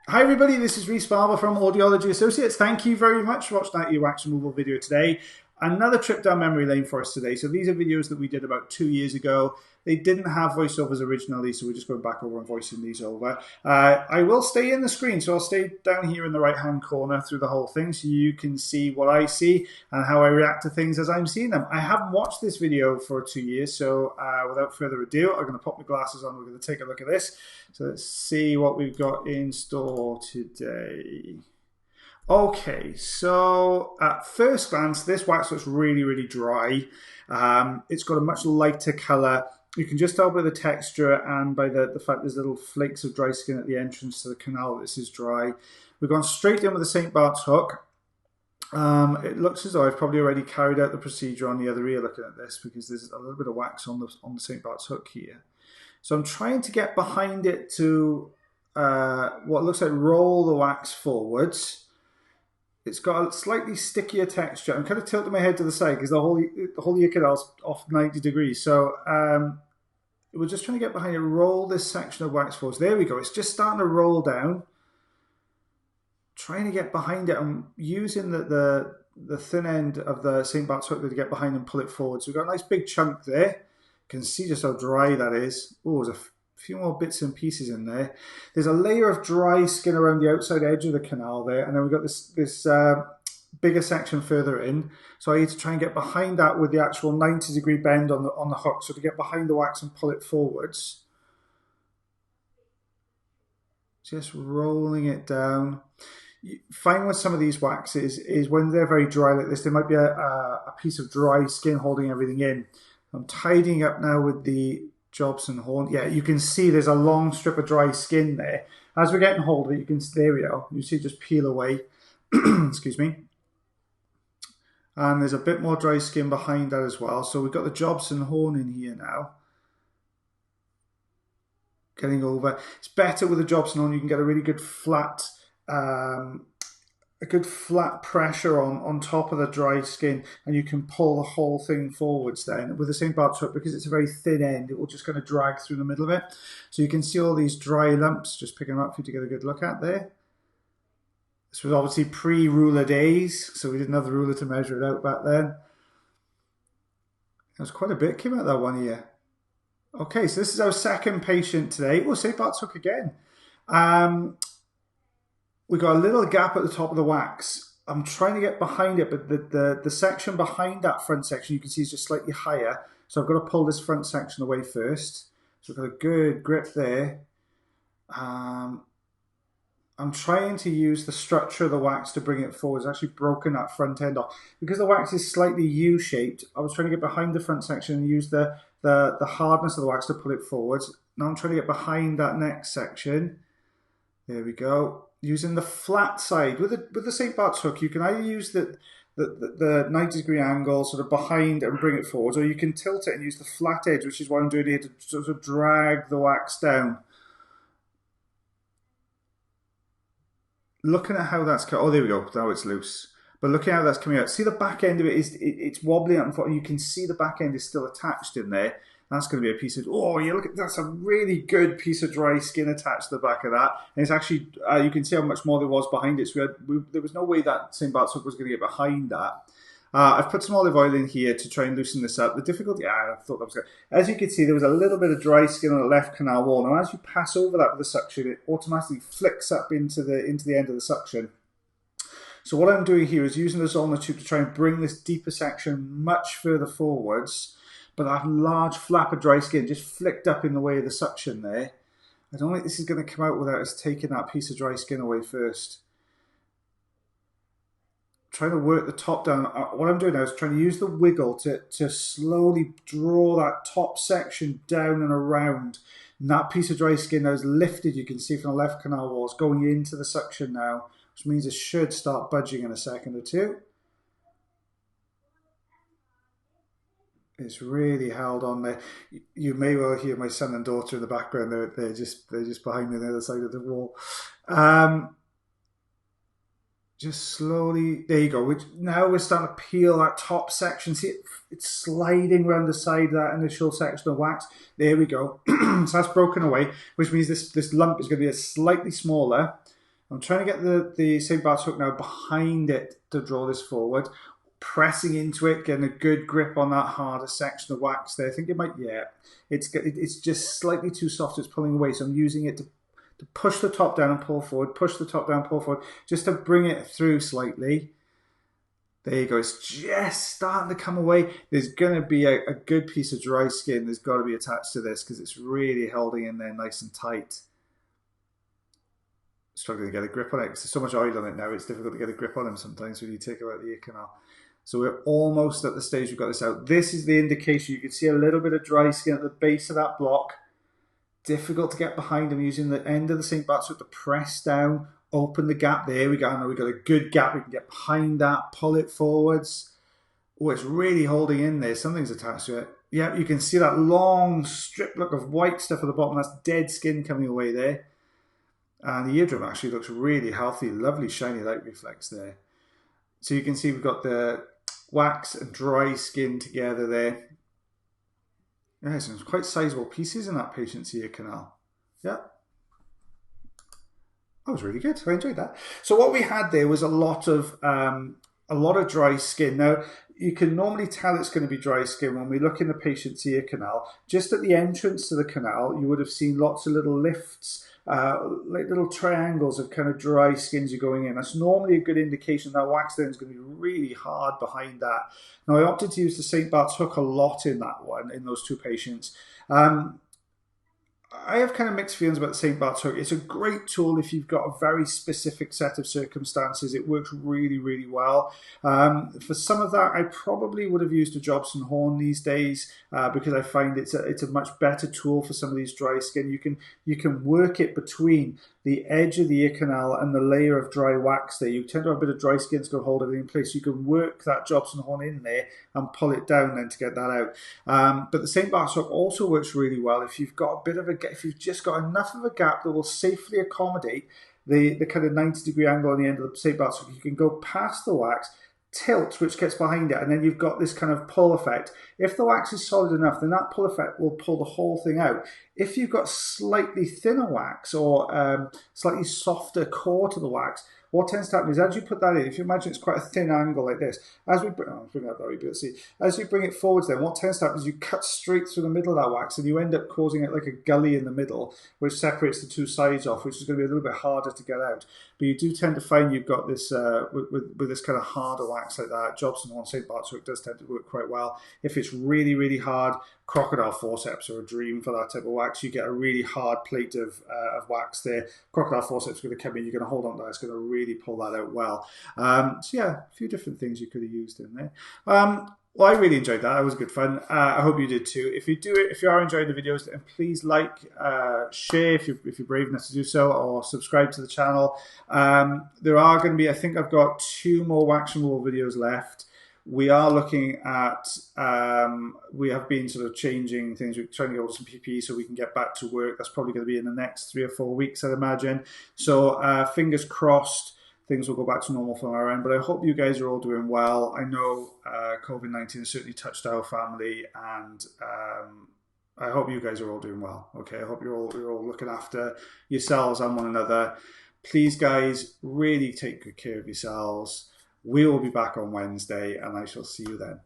Hi everybody, this is Rhys Barber from Audiology Associates. Thank you very much for watching that earwax removal video today. Another trip down memory lane for us today. So these are videos that we did about 2 years ago. They didn't have voiceovers originally, so we're just going back over and voicing these over. I will stay in the screen, so I'll stay down here in the right-hand corner through the whole thing so you can see what I see and how I react to things as I'm seeing them. I haven't watched this video for 2 years, so without further ado, I'm going to pop my glasses on. We're going to take a look at this. So let's see what we've got in store today. Okay, so at first glance, this wax looks really, really dry. It's got a much lighter colour. You can just tell by the texture and by the fact there's little flakes of dry skin at the entrance to the canal. This is dry. We've gone straight in with the St. Bart's hook. It looks as though I've probably already carried out the procedure on the other ear looking at this, because there's a little bit of wax on the St. Bart's hook here. So I'm trying to get behind it to what looks like roll the wax forwards. It's got a slightly stickier texture. I'm kind of tilting my head to the side because the whole ear canal's off 90 degrees. So we're just trying to get behind it, roll this section of wax forwards. There we go. It's just starting to roll down. Trying to get behind it. I'm using the thin end of the St. Bart's hook to get behind and pull it forward. So we've got a nice big chunk there. You can see just how dry that is. Oh, there's a few more bits and pieces in there. There's a layer of dry skin around the outside edge of the canal there, and then we've got this bigger section further in. So I need to try and get behind that with the actual 90-degree bend on the hook. So to get behind the wax and pull it forwards. Just rolling it down. You find with some of these waxes is when they're very dry like this, there might be a piece of dry skin holding everything in. I'm tidying up now with the Jobson horn. Yeah, you can see there's a long strip of dry skin there. As we're getting hold of it, you can, there we go. You see it just peel away. Excuse me. And there's a bit more dry skin behind that as well. So we've got the Jobson horn in here now. Getting over. It's better with the Jobson horn. You can get a really good flat pressure on top of the dry skin, and you can pull the whole thing forwards then. With the St. Bart's hook, because it's a very thin end, it will just kind of drag through the middle of it. So you can see all these dry lumps, just picking them up for you to get a good look at there. This was obviously pre-ruler days, so we didn't have the ruler to measure it out back then. There's quite a bit came out that one ear. Okay, so this is our second patient today. Oh, St. Bart's hook again. We've got a little gap at the top of the wax. I'm trying to get behind it, but the section behind that front section you can see is just slightly higher. So I've got to pull this front section away first. So I've got a good grip there. I'm trying to use the structure of the wax to bring it forward. It's actually broken that front end off. Because the wax is slightly U-shaped, I was trying to get behind the front section and use the hardness of the wax to pull it forwards. Now I'm trying to get behind that next section. There we go. Using the flat side with the St. Bart's hook, you can either use the 90-degree angle sort of behind and bring it forward, or you can tilt it and use the flat edge, which is what I'm doing here to sort of drag the wax down. Looking at how that's oh, there we go. Now it's loose. But looking at how that's coming out, see the back end of it is it's wobbling up, and you can see the back end is still attached in there. That's going to be a piece of, oh, yeah, look at that's a really good piece of dry skin attached to the back of that. And it's actually, you can see how much more there was behind it. So there was no way that St. Bart's hook was going to get behind that. I've put some olive oil in here to try and loosen this up. The difficulty, I thought that was good. As you can see, there was a little bit of dry skin on the left canal wall. Now, as you pass over that with the suction, it automatically flicks up into the end of the suction. So what I'm doing here is using the Zollner tube to try and bring this deeper section much further forwards. But that large flap of dry skin just flicked up in the way of the suction there. I don't think this is going to come out without us taking that piece of dry skin away first. Trying to work the top down. What I'm doing now is trying to use the wiggle to slowly draw that top section down and around. And that piece of dry skin now is lifted, you can see from the left canal wall. It's going into the suction now, which means it should start budging in a second or two. It's really held on there. You may well hear my son and daughter in the background. They're just behind me on the other side of the wall. Just slowly, there you go. Now we're starting to peel that top section. See, it's sliding around the side of that initial section of wax. There we go. So that's broken away, which means this lump is going to be slightly smaller. I'm trying to get the St. Bart's hook now behind it to draw this forward, pressing into it, getting a good grip on that harder section of wax there. I think it might, yeah, it's just slightly too soft, it's pulling away, so I'm using it to push the top down and pull forward, push the top down, pull forward, just to bring it through slightly. There you go, it's just starting to come away. There's going to be a good piece of dry skin that's got to be attached to this because it's really holding in there nice and tight. Struggling to get a grip on it because there's so much oil on it now, it's difficult to get a grip on them sometimes when you take out the ear canal. So we're almost at the stage we've got this out. This is the indication. You can see a little bit of dry skin at the base of that block. Difficult to get behind. I'm using the end of the St. Bart's hook to press down, open the gap. There we go. Now we've got a good gap. We can get behind that, pull it forwards. Oh, it's really holding in there. Something's attached to it. Yeah, you can see that long strip look of white stuff at the bottom. That's dead skin coming away there. And the eardrum actually looks really healthy. Lovely shiny light reflex there. So you can see we've got the wax and dry skin together there. Yeah, some quite sizable pieces in that patient's ear canal. Yeah. That was really good. I enjoyed that. So what we had there was a lot of dry skin. Now, you can normally tell it's going to be dry skin when we look in the patient's ear canal. Just at the entrance to the canal, you would have seen lots of little lifts, like little triangles of kind of dry skins are going in. That's normally a good indication that wax then is going to be really hard behind that. Now, I opted to use the St. Bart's hook a lot in that one, in those two patients. I have kind of mixed feelings about the St. Bart's hook. It's a great tool if you've got a very specific set of circumstances. It works really, really well. For some of that, I probably would have used a Jobson horn these days because I find it's a much better tool for some of these dry skin. You can work it between the edge of the ear canal and the layer of dry wax there. You tend to have a bit of dry skin that's going to hold everything in place. You can work that Jobson horn in there and pull it down then to get that out. But the St. Bart's hook also works really well if you've got a bit of a, if you've just got enough of a gap that will safely accommodate the kind of 90-degree angle on the end of the St. Bart's hook. You can go past the wax, tilt, which gets behind it, and then you've got this kind of pull effect. If the wax is solid enough, then that pull effect will pull the whole thing out. If you've got slightly thinner wax or slightly softer core to the wax, what tends to happen is as you put that in, if you imagine it's quite a thin angle like this, as we bring that very bit, see, as you bring it forwards then, what tends to happen is you cut straight through the middle of that wax and you end up causing it like a gully in the middle, which separates the two sides off, which is going to be a little bit harder to get out. But you do tend to find you've got this, with this kind of harder wax like that, Jobson horn St. Bart's hook does tend to work quite well. If it's really, really hard, crocodile forceps are a dream for that type of wax. You get a really hard plate of wax there. Crocodile forceps are going to come in, you're going to hold on to that, it's going to really pull that out well. So yeah, a few different things you could have used in there. Well, I really enjoyed that. It was good fun. I hope you did too. If you are enjoying the videos, then please like, share if you're brave enough to do so, or subscribe to the channel. There are going to be, I think I've got 2 more wax removal videos left. We are looking at, we have been sort of changing things. We're trying to order some PPE so we can get back to work. That's probably going to be in the next 3 or 4 weeks, I'd imagine. So fingers crossed, things will go back to normal from our end. But I hope you guys are all doing well. I know COVID-19 has certainly touched our family, and I hope you guys are all doing well. Okay, I hope you're all looking after yourselves and one another. Please, guys, really take good care of yourselves. We will be back on Wednesday, and I shall see you then.